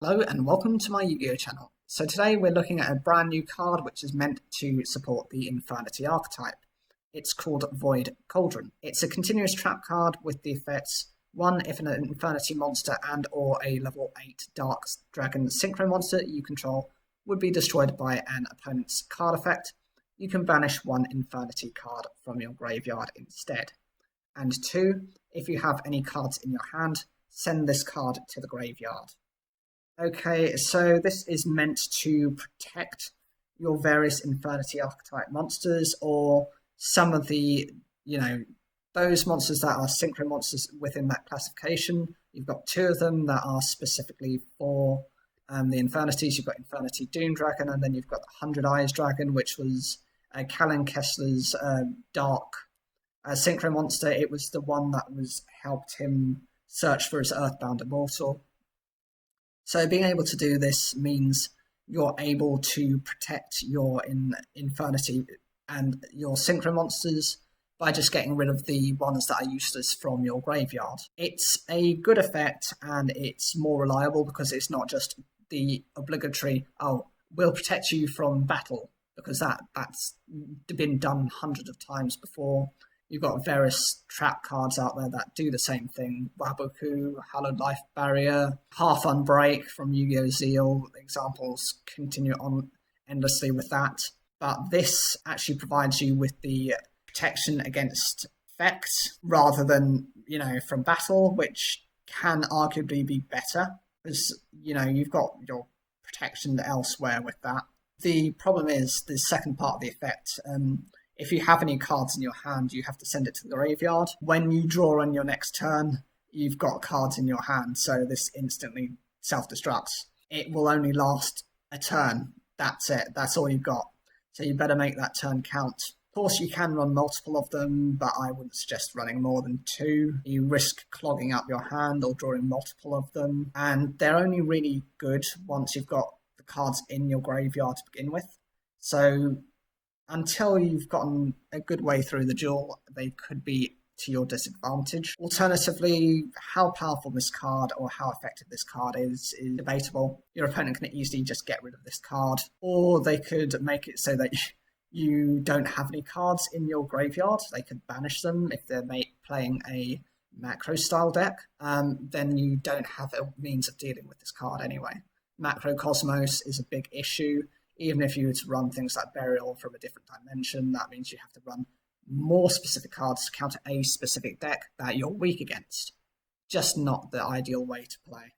Hello and welcome to my Yu-Gi-Oh channel. So today we're looking at a brand new card which is meant to support the Infernity archetype. It's called Void Cauldron. It's a continuous trap card with the effects 1. If an Infernity monster and or a level 8 Dark Dragon Synchro monster you control would be destroyed by an opponent's card effect, you can banish one Infernity card from your graveyard instead. And 2. If you have any cards in your hand, send this card to the graveyard. Okay, so this is meant to protect your various Infernity archetype monsters, or some of the, those monsters that are synchro monsters within that classification. You've got 2 of them that are specifically for the Infernities. You've got Infernity Doom Dragon, and then you've got the 100 Eyes Dragon, which was Callan Kessler's dark synchro monster. It was the one that helped him search for his Earthbound Immortal. So being able to do this means you're able to protect your Infernity and your synchro monsters by just getting rid of the ones that are useless from your graveyard. It's a good effect and it's more reliable because it's not just the obligatory, we'll protect you from battle, because that's been done hundreds of times before. You've got various trap cards out there that do the same thing. Waboku, Hallowed Life Barrier, Half Unbreak from Yu-Gi-Oh! Zeal. Examples continue on endlessly with that. But this actually provides you with the protection against effects rather than, from battle, which can arguably be better, because, you've got your protection elsewhere with that. The problem is the second part of the effect. If you have any cards in your hand, you have to send it to the graveyard. When you draw on your next turn, you've got cards in your hand, so this instantly self-destructs. It will only last a turn. That's it. That's all you've got. So you better make that turn count. Of course, you can run multiple of them, but I wouldn't suggest running more than 2. You risk clogging up your hand or drawing multiple of them, and they're only really good once you've got the cards in your graveyard to begin with. So until you've gotten a good way through the duel, they could be to your disadvantage. Alternatively, how powerful this card or how effective this card is debatable. Your opponent can easily just get rid of this card, or they could make it so that you don't have any cards in your graveyard. They could banish them if they're playing a macro style deck. Then you don't have a means of dealing with this card anyway. Macro Cosmos is a big issue. Even if you were to run things like Burial from a different dimension, that means you have to run more specific cards to counter a specific deck that you're weak against. Just not the ideal way to play.